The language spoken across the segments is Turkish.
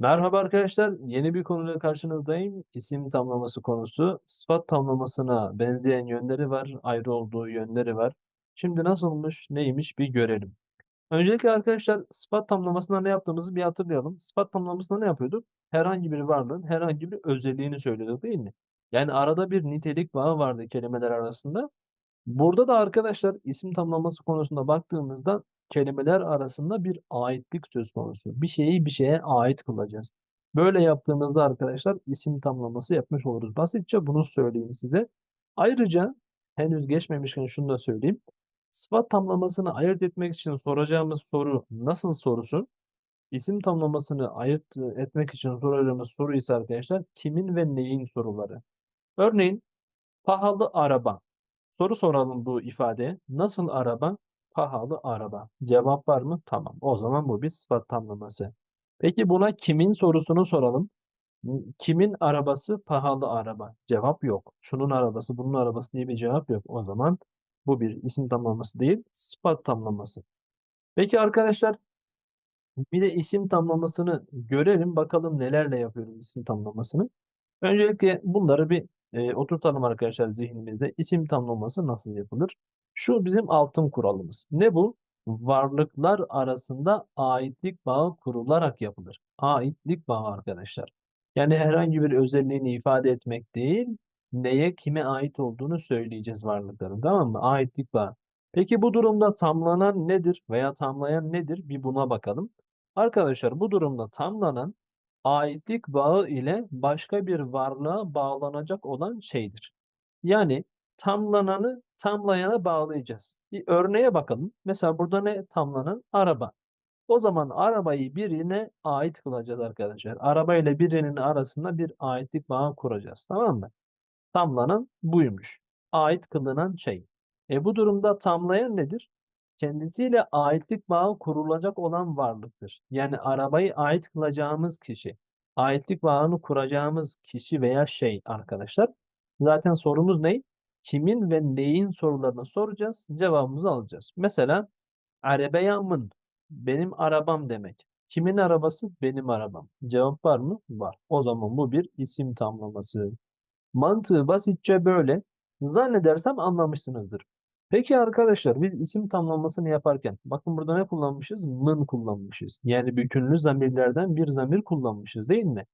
Merhaba arkadaşlar, yeni bir konuyla karşınızdayım. İsim tamlaması konusu. Sıfat tamlamasına benzeyen yönleri var, ayrı olduğu yönleri var. Şimdi nasılmış, neymiş bir görelim. Öncelikle arkadaşlar sıfat tamlamasında ne yaptığımızı bir hatırlayalım. Sıfat tamlamasında ne yapıyorduk? Herhangi bir varlığın herhangi bir özelliğini söylüyorduk değil mi? Yani arada bir nitelik bağı vardı kelimeler arasında. Burada da arkadaşlar isim tamlaması konusunda baktığımızda kelimeler arasında bir aitlik söz konusu. Bir şeyi bir şeye ait kılacağız. Böyle yaptığımızda arkadaşlar isim tamlaması yapmış oluruz. Basitçe bunu söyleyeyim size. Ayrıca henüz geçmemişken şunu da söyleyeyim. Sıfat tamlamasını ayırt etmek için soracağımız soru nasıl sorusu? İsim tamlamasını ayırt etmek için soracağımız soru ise arkadaşlar kimin ve neyin soruları. Örneğin pahalı araba. Soru soralım bu ifadeye. Nasıl araba? Pahalı araba. Cevap var mı? Tamam. O zaman bu bir sıfat tamlaması. Peki buna kimin sorusunu soralım. Kimin arabası pahalı araba? Cevap yok. Şunun arabası, bunun arabası diye bir cevap yok. O zaman bu bir isim tamlaması değil, sıfat tamlaması. Peki arkadaşlar bir de isim tamlamasını görelim. Bakalım nelerle yapıyoruz isim tamlamasını. Öncelikle bunları bir oturtalım arkadaşlar zihnimizde. İsim tamlaması nasıl yapılır? Şu bizim altın kuralımız. Ne bu? Varlıklar arasında aitlik bağı kurularak yapılır. Aitlik bağı arkadaşlar. Yani herhangi bir özelliğini ifade etmek değil, neye kime ait olduğunu söyleyeceğiz varlıkların. Tamam mı? Aitlik bağı. Peki bu durumda tamlanan nedir veya tamlayan nedir? Bir buna bakalım. Arkadaşlar bu durumda tamlanan aitlik bağı ile başka bir varlığa bağlanacak olan şeydir. Yani tamlananı tamlayana bağlayacağız. Bir örneğe bakalım. Mesela burada ne tamlanan? Araba. O zaman arabayı birine ait kılacağız arkadaşlar. Araba ile birinin arasında bir aitlik bağı kuracağız. Tamam mı? Tamlanan buymuş. Ait kılınan şey. Bu durumda tamlayan nedir? Kendisiyle aitlik bağı kurulacak olan varlıktır. Yani arabayı ait kılacağımız kişi. Aitlik bağını kuracağımız kişi veya şey arkadaşlar. Zaten sorumuz ne? Kimin ve neyin sorularını soracağız, cevabımızı alacağız. Mesela arabamın, benim arabam demek. Kimin arabası? Benim arabam. Cevap var mı? Var. O zaman bu bir isim tamlaması. Mantığı basitçe böyle. Zannedersem anlamışsınızdır. Peki arkadaşlar biz isim tamlamasını yaparken bakın burada ne kullanmışız? Mın kullanmışız. Yani bütünlü zamirlerden bir zamir kullanmışız değil mi?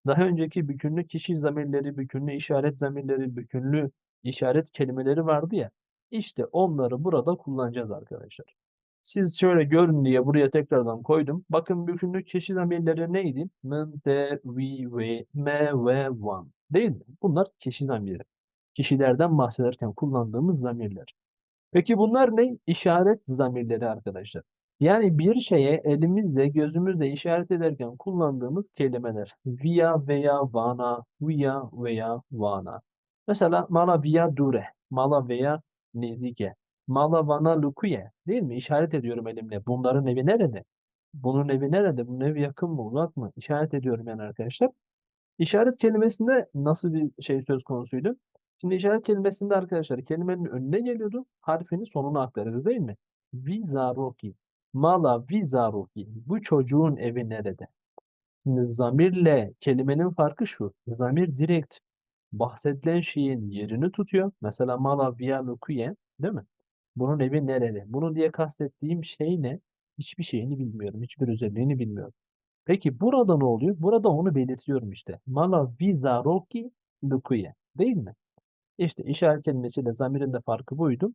Daha önceki bütünlü kişi zamirleri, bütünlü işaret zamirleri, bütünlü işaret kelimeleri vardı ya. İşte onları burada kullanacağız arkadaşlar. Siz şöyle görün diye buraya tekrardan koydum. Bakın bütünlük kişi zamirleri neydi? Mın, de, vi, ve, me, ve, van. Değil mi? Bunlar kişi zamirleri. Kişilerden bahsederken kullandığımız zamirler. Peki bunlar ne? İşaret zamirleri arkadaşlar. Yani bir şeye elimizle, gözümüzle işaret ederken kullandığımız kelimeler. Via veya vana, via veya vana. Mesela mala via dure, mala veya nezike, mala vana lukuye. Değil mi? İşaret ediyorum elimle. Bunların evi nerede? Bunun evi nerede? Bunun evi yakın mı, uzak mı? İşaret ediyorum yani arkadaşlar. İşaret kelimesinde nasıl bir şey söz konusuydu? Şimdi işaret kelimesinde arkadaşlar kelimenin önüne geliyordu. Harfini sonuna aktarıyordu değil mi? Vizaroki. Mala vizaroki. Bu çocuğun evi nerede? Şimdi zamirle kelimenin farkı şu. Zamir direkt bahsedilen şeyin yerini tutuyor. Mesela mala viyalukuye değil mi? Bunun evi nerede? Bunu diye kastettiğim şey ne? Hiçbir şeyini bilmiyorum. Hiçbir özelliğini bilmiyorum. Peki burada ne oluyor? Burada onu belirtiyorum işte. Mala vizaroki lukuye. Değil mi? İşte işaret kelimesiyle zamirin de farkı buydu.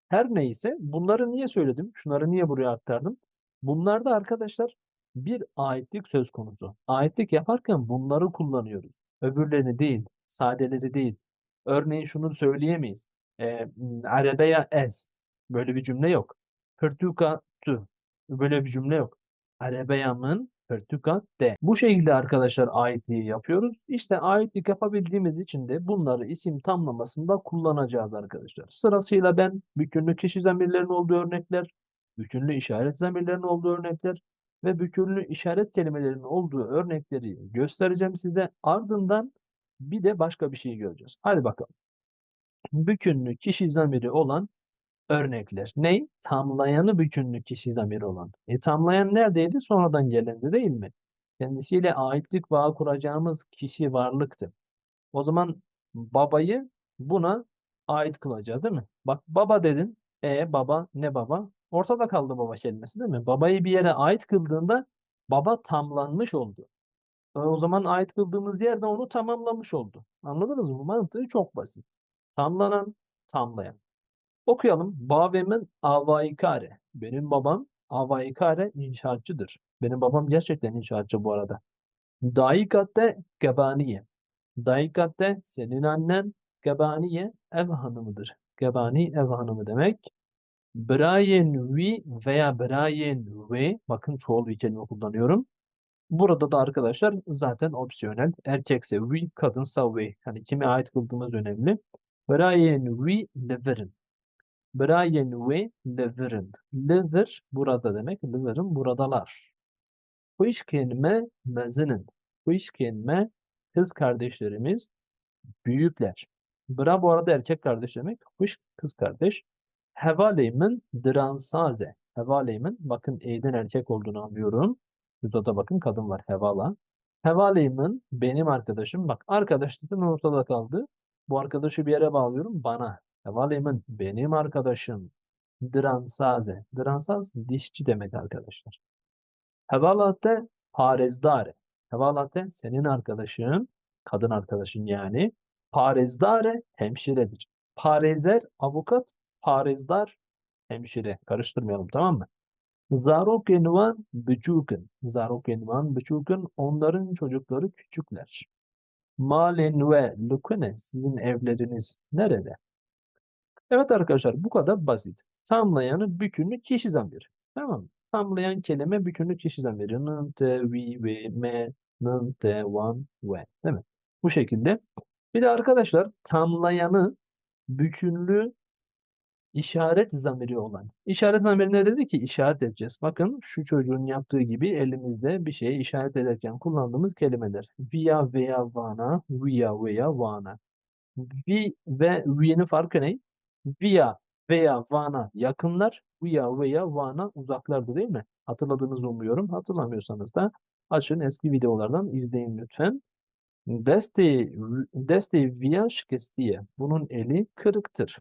Her neyse bunları niye söyledim? Şunları niye buraya aktardım? Bunlarda arkadaşlar bir aitlik söz konusu. Aitlik yaparken bunları kullanıyoruz. Öbürlerini değil, sadeleri değil. Örneğin şunu söyleyemeyiz. Arabeya ez. Böyle bir cümle yok. Hırtuka tu. Böyle bir cümle yok. Arabeyamın hırtuka de. Bu şekilde arkadaşlar aitliği yapıyoruz. İşte aitlik yapabildiğimiz için de bunları isim tamlamasında kullanacağız arkadaşlar. Sırasıyla ben bütünlü kişi zamirlerinin olduğu örnekler, bütünlü işaret zamirlerinin olduğu örnekler ve bütünlü işaret kelimelerinin olduğu örnekleri göstereceğim size. Ardından bir de başka bir şey göreceğiz. Hadi bakalım. Bütünlü kişi zamiri olan örnekler. Ney? Tamlayanı bütünlü kişi zamiri olan. Tamlayan neredeydi? Sonradan gelendi değil mi? kendisiyle aitlik bağı kuracağımız kişi varlıktı. O zaman babayı buna ait kılacağız değil mi? Bak baba dedin. Baba ne baba? Ortada kaldı baba kelimesi değil mi? Babayı bir yere ait kıldığında baba tamlanmış oldu. O zaman ait kıldığımız yerde onu tamamlamış oldu. Anladınız mı? Mantığı çok basit. Tamlanan, tamlayan. Okuyalım. Bavemin avaikare. Benim babam avaikare inşaatçıdır. Benim babam gerçekten inşaatçı bu arada. Daikatte gabaniye. Daikatte senin annen gabaniye ev hanımıdır. Gabani ev hanımı demek. Brian we veya Brian we. Bakın çoğul bir kelime kullanıyorum. Burada da arkadaşlar zaten opsiyonel. Erkekse we, kadınsa we. Hani kime ait kıldığımız önemli. Brian we liverin. Brian ve Lever'in. Lever burada demek. Lever'in buradalar. Huişkenme mezinin. Huişkenme kız kardeşlerimiz büyükler. Bra bu arada erkek kardeş demek. Huş kız kardeş. Hevaleymin dransaze. Hevaleymin bakın E'den erkek olduğunu anlıyorum. Burada da bakın kadın var Hevala. Hevaleymin benim arkadaşım. Bak arkadaş dedim ortada kaldı. Bu arkadaşı bir yere bağlıyorum bana. Hevaleymin benim arkadaşım. Dransaze. Dransaz dişçi demek arkadaşlar. Hevalate parezdare. Hevalate senin arkadaşın, kadın arkadaşın yani. Parezdare hemşiredir. Parezer avukat, parezdar hemşire. Karıştırmayalım tamam mı? Zarokenvan büçükün. Zarokenvan büçükün onların çocukları küçükler. Malen ve lukune sizin evleriniz nerede? Evet arkadaşlar bu kadar basit. Tamlayanı bütünlük kişi zamiri. Tamam mı? Tamlayan kelime bütünlük kişi zamiri. Nınte, vi, ve, me, nınte, van, ve. Değil mi? Bu şekilde. Bir de arkadaşlar tamlayanı bütünlüğü işaret zamiri olan. İşaret zamiri ne dedi ki? İşaret edeceğiz. Bakın şu çocuğun yaptığı gibi elimizde bir şeye işaret ederken kullandığımız kelimeler. Via veya vana, via veya vana. Vi ve V'nin farkı ne? Via veya Van'a yakınlar, Via veya Van'a uzaklardı değil mi? Hatırladığınızı umuyorum. Hatırlamıyorsanız da açın eski videolardan izleyin lütfen. Desti Via şikestiye. Bunun eli kırıktır.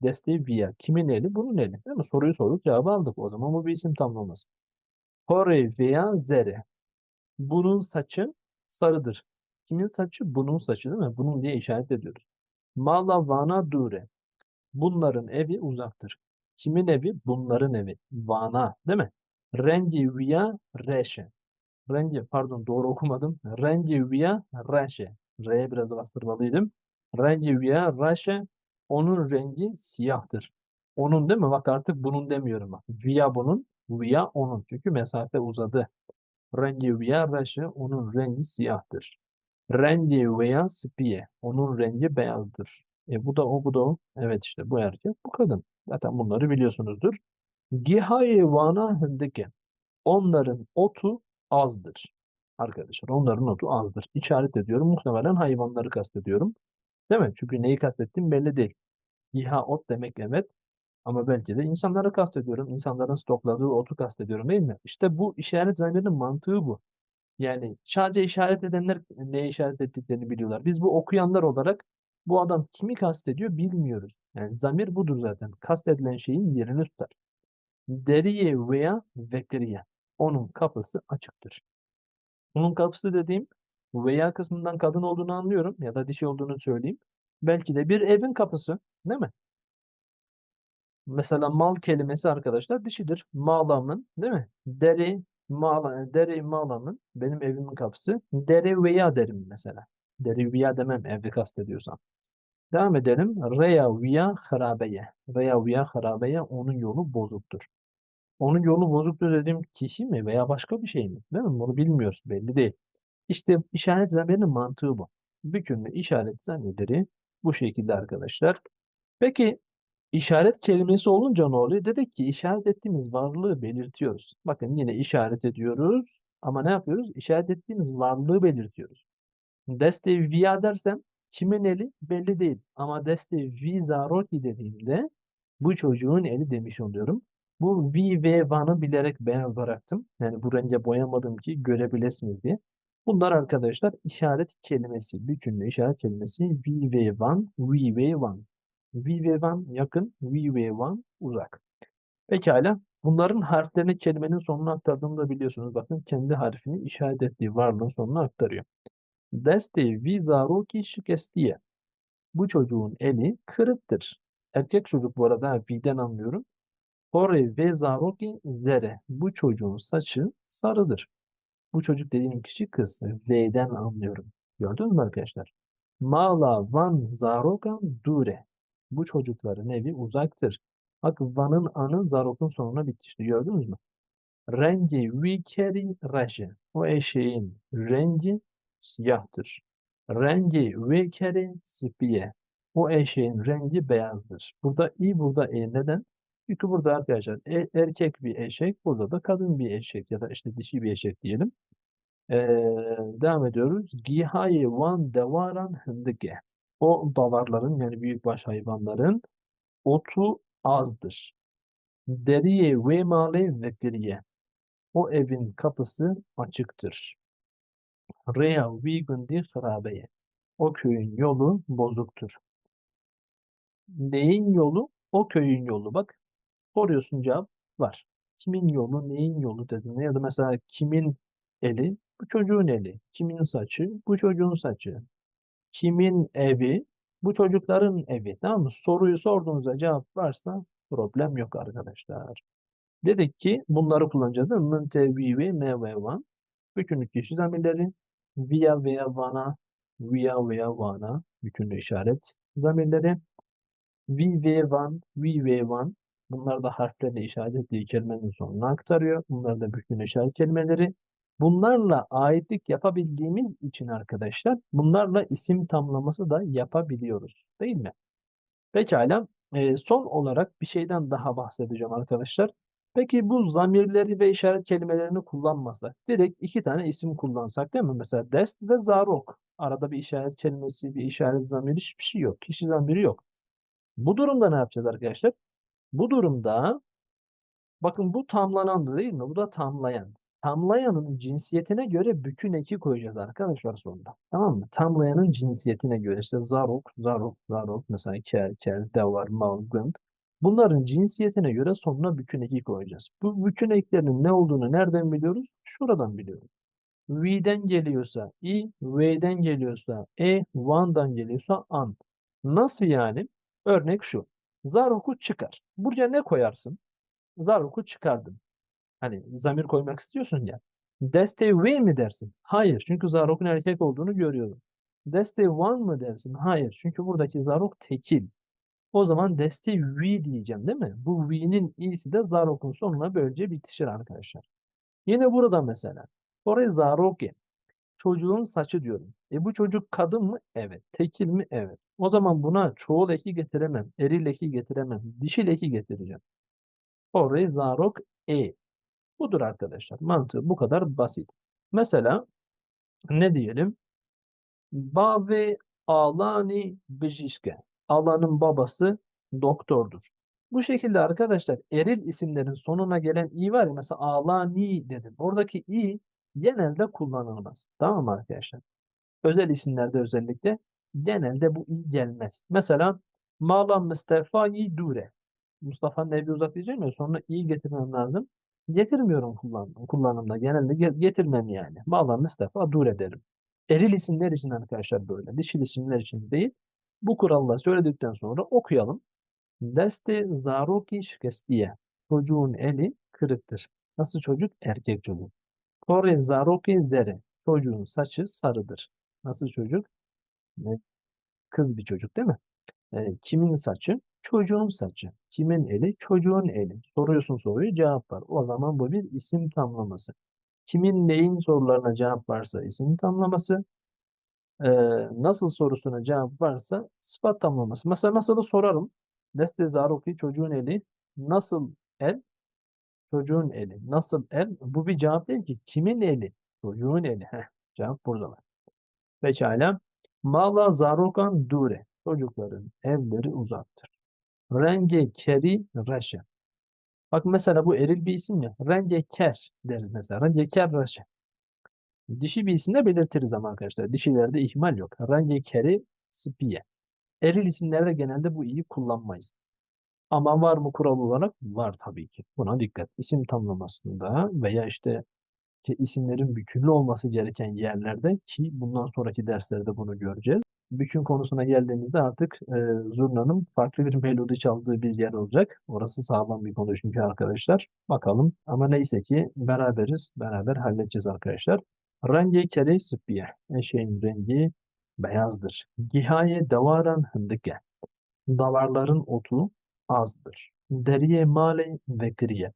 Desti Via. Kimin eli? Bunun eli. Değil mi? Soruyu sorduk cevabı aldık. O zaman bu bir isim tamlaması. Hore veya Zere. Bunun saçı sarıdır. Kimin saçı? Bunun saçı değil mi? Bunun diye işaret ediyoruz. Malavana dure. Bunların evi uzaktır. Kimin evi? Bunların evi. Vana, değil mi? Rengi via reşe. Rengi, pardon doğru okumadım. Rengi via reşe. R'ye biraz bastırmalıydım. Rengi via reşe. Onun rengi siyahtır. Onun değil mi? Bak artık bunun demiyorum. Bak. Via bunun, via onun. Çünkü mesafe uzadı. Rengi via reşe. Onun rengi siyahtır. Rengi veya spiye. Onun rengi beyazdır. Bu da o, bu da o. Evet işte bu erkek, bu kadın. Zaten bunları biliyorsunuzdur. Gihayvana hındike. Onların otu azdır. Arkadaşlar onların otu azdır. İşaret ediyorum. Muhtemelen hayvanları kastediyorum. Değil mi? Çünkü neyi kastettiğim belli değil. Giha ot demek evet. Ama belki de insanları kastediyorum. İnsanların stokladığı otu kastediyorum değil mi? İşte bu işaret zamirinin mantığı bu. Yani sadece işaret edenler neye işaret ettiklerini biliyorlar. Biz bu okuyanlar olarak bu adam kimi kastediyor bilmiyoruz. Yani zamir budur zaten. Kastedilen şeyin yerini tutar. Deriye veya vekriye. Onun kapısı açıktır. Onun kapısı dediğim veya kısmından kadın olduğunu anlıyorum ya da dişi olduğunu söyleyeyim. Belki de bir evin kapısı, değil mi? Mesela mal kelimesi arkadaşlar dişidir. Mağlamın, değil mi? Deri mağlamın benim evimin kapısı. Deri veya derim mesela. Deri veya demem evde kastediyorsam. Devam edelim. Reya veya harabeye. Reya veya harabeye onun yolu bozuktur. Onun yolu bozuktur dediğim kişi mi veya başka bir şey mi? Değil mi? Bunu bilmiyoruz. Belli değil. İşte işaret zamirinin mantığı bu. Bütünlü işaret zamirleri bu şekilde arkadaşlar. Peki işaret kelimesi olunca ne oluyor? Dedik ki işaret ettiğimiz varlığı belirtiyoruz. Bakın yine işaret ediyoruz ama ne yapıyoruz? İşaret ettiğimiz varlığı belirtiyoruz. Deste via dersem kimin eli belli değil. Ama deste vi zaroti dediğimde bu çocuğun eli demiş oluyorum. Bu V ve Van'ı bilerek beyaz bıraktım. Yani bu renge boyamadım ki görebilesiniz diye. Bunlar arkadaşlar işaret kelimesi. Bütünlü işaret kelimesi V ve Van, V ve Van. V ve Van yakın, V ve Van uzak. Pekala. Bunların harflerini kelimenin sonuna aktardığını da biliyorsunuz. Bakın kendi harfini işaret ettiği varlığın sonuna aktarıyor. Deste vi zaruki şikestiye. Bu çocuğun eli kırıktır. Erkek çocuk bu arada V'den anlıyorum. Kore ve zaroki zere. Bu çocuğun saçı sarıdır. Bu çocuk dediğim kişi kız. V'den anlıyorum. Gördünüz mü arkadaşlar? Mala van zarokan dure. Bu çocukların evi uzaktır. Bak vanın anı zarokun sonuna bitişti. Gördünüz mü? Rengi vikeri reji. O eşeğin rengi siyahtır. Rengi vikeri sipiye. O eşeğin rengi beyazdır. Burada i, burada e. Neden? Çünkü burada arkadaşlar erkek bir eşek, burada da kadın bir eşek ya da işte dişi bir eşek diyelim. Ee, devam ediyoruz. Gihayi van devaran hındıke. O davarların yani büyükbaş hayvanların otu azdır. Deriye ve male ve griye. O evin kapısı açıktır. Rea Wigandhi harabeye. O köyün yolu bozuktur. Neyin yolu? O köyün yolu. Bak soruyorsun cevap var. Kimin yolu, neyin yolu dedin. Ya da mesela kimin eli? Bu çocuğun eli. Kimin saçı? Bu çocuğun saçı. Kimin evi? Bu çocukların evi. Tamam mı? Soruyu sorduğunuzda cevap varsa problem yok arkadaşlar. Dedik ki bunları kullanacağız değil mi? Mıntevi ve me ve van. Bütünlük kişi zamirleri via veya vana, via veya vana, bütünlü işaret zamirleri. Vi ve van, vi ve van. Bunlar da harflerle işaret ettiği kelimenin sonuna aktarıyor. Bunlar da bütünlü işaret kelimeleri. Bunlarla aitlik yapabildiğimiz için arkadaşlar, bunlarla isim tamlaması da yapabiliyoruz. Değil mi? Pekala. Son olarak bir şeyden daha bahsedeceğim arkadaşlar. Peki bu zamirleri ve işaret kelimelerini kullanmasak, direkt iki tane isim kullansak değil mi? Mesela dest ve zarok. Arada bir işaret kelimesi, bir işaret zamiri hiçbir şey yok. Kişi zamiri yok. Bu durumda ne yapacağız arkadaşlar? Bu durumda bakın bu tamlanandı değil mi? Bu da tamlayan. Tamlayanın cinsiyetine göre bütün eki koyacağız arkadaşlar sonunda. Tamam mı? Tamlayanın cinsiyetine göre işte zarok, zarok, zarok mesela ker, ker, devar, mal, gınt. Bunların cinsiyetine göre sonuna bütün eki koyacağız. Bu bütün eklerin ne olduğunu nereden biliyoruz? Şuradan biliyoruz. V'den geliyorsa i, V'den geliyorsa e, van'dan geliyorsa an. Nasıl yani? Örnek şu. Zarok'u çıkar. Buraya ne koyarsın? Zarok'u çıkardım. Hani zamir koymak istiyorsun ya. Deste V mi dersin? Hayır. Çünkü Zarok'un erkek olduğunu görüyorum. Deste One mı dersin? Hayır. Çünkü buradaki Zarok tekil. O zaman Deste V diyeceğim değil mi? Bu V'nin i'si de Zarok'un sonuna böylece bitişir arkadaşlar. Yine burada mesela. Oraya Zaroke. Çocuğun saçı diyorum. Bu çocuk kadın mı? Evet. Tekil mi? Evet. O zaman buna çoğul eki getiremem. Eril eki getiremem. Dişil eki getireceğim. Oraya Zarok e. Budur arkadaşlar. Mantığı bu kadar basit. Mesela ne diyelim? Bave Alani Bijişke. Alanın babası doktordur. Bu şekilde arkadaşlar eril isimlerin sonuna gelen i var ya mesela Alani dedim. Oradaki i genelde kullanılmaz. Tamam mı arkadaşlar? Özel isimlerde özellikle genelde bu i gelmez. Mesela Mala Mustafa'yı Dure. Mustafa'nın evi uzak diyeceğim ya sonra i getirmem lazım. Getirmiyorum kullanımda. Genelde getirmem yani. Mala Mustafa Dure derim. Eril isimler için arkadaşlar böyle. Dişil isimler için değil. Bu kuralları söyledikten sonra okuyalım. Deste zaroki şikestiye. Çocuğun eli kırıktır. Nasıl çocuk? Erkek çocuk. Kore zaroki zere. Çocuğun saçı sarıdır. Nasıl çocuk? E, Kız bir çocuk değil mi? Kimin saçı? Çocuğun saçı. Kimin eli? Çocuğun eli. Soruyorsun soruyu cevap var. O zaman bu bir isim tamlaması. Kimin neyin sorularına cevap varsa isim tamlaması. Ee, nasıl sorusuna cevap varsa sıfat tamlaması. Mesela nasılı sorarım. Deste zaruki çocuğun eli. Nasıl el? Çocuğun eli. Nasıl el? Bu bir cevap değil ki. Kimin eli? Çocuğun eli. Heh, cevap burada var. Pekala. Mala zarukan dure. Çocukların evleri uzaktır. Renge keri reşe. Bak mesela bu eril bir isim ya. Rengeker deriz mesela. Rengeker Raşe. Dişi bir isim de belirtiriz ama arkadaşlar. Dişilerde ihmal yok. Rengekeri Spiye. Eril isimlerde genelde bu i'yi kullanmayız. Ama var mı kural olarak? Var tabii ki. Buna dikkat. İsim tamlamasında veya işte ki isimlerin bükünlü olması gereken yerlerde ki bundan sonraki derslerde bunu göreceğiz. Bükün konusuna geldiğimizde artık zurnanın farklı bir melodi çaldığı bir yer olacak. Orası sağlam bir konu çünkü arkadaşlar. Bakalım ama neyse ki beraberiz. Beraber halledeceğiz arkadaşlar. Rengi kere sıppiye. Eşeğin rengi beyazdır. Gihaye davaran hındıke. Davarların otu azdır. Deriye male ve kriye.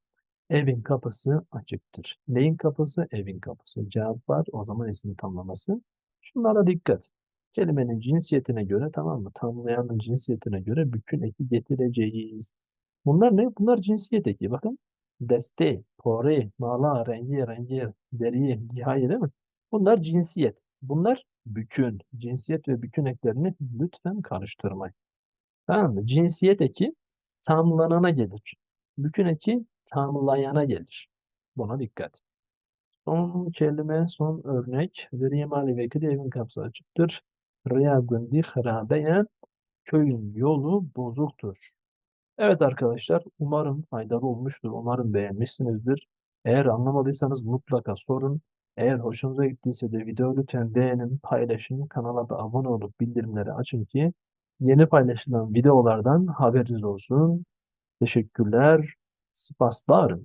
Evin kapısı açıktır. Neyin kapısı? Evin kapısı. Cevap var. O zaman isim tamlaması. Şunlara dikkat. Kelimenin cinsiyetine göre tamam mı? Tamlayanın cinsiyetine göre bütün eki getireceğiz. Bunlar ne? Bunlar cinsiyet eki. Bakın. Deste, pore, mala, rengi, deri, hayır değil mi? Bunlar cinsiyet. Bunlar bükün. Cinsiyet ve bükün eklerini lütfen karıştırmayın. Tamam mı? Cinsiyet eki tamlanana gelir. Bütün eki tamlayana gelir. Buna dikkat. Son kelime, son örnek. Veriyemali ve evin kapısı açıktır. Riyagundi harabeyen köyün yolu bozuktur. Evet arkadaşlar, umarım faydalı olmuştur. Umarım beğenmişsinizdir. Eğer anlamadıysanız mutlaka sorun. Eğer hoşunuza gittiyse de video lütfen beğenin, paylaşın, kanala da abone olup bildirimleri açın ki yeni paylaşılan videolardan haberiniz olsun. Teşekkürler, spaslar.